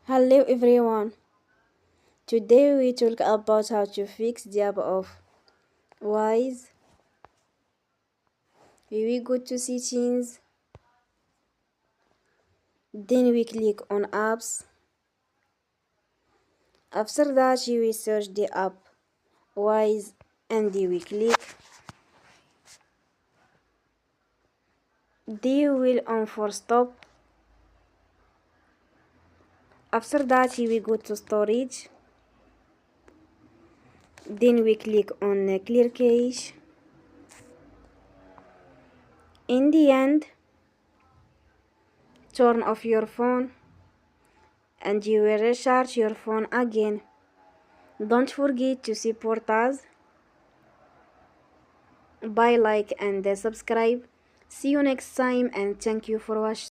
Hello everyone. Today we talk about how to fix the app of Wise. We go to settings, then we click on apps. After that we search the app Wise and we click. They will on for stop. After that we go to storage. Then we click on clear cache. In the end, turn off your phone and you will recharge your phone again. Don't forget to support us by like and subscribe. See you next time and thank you for watching.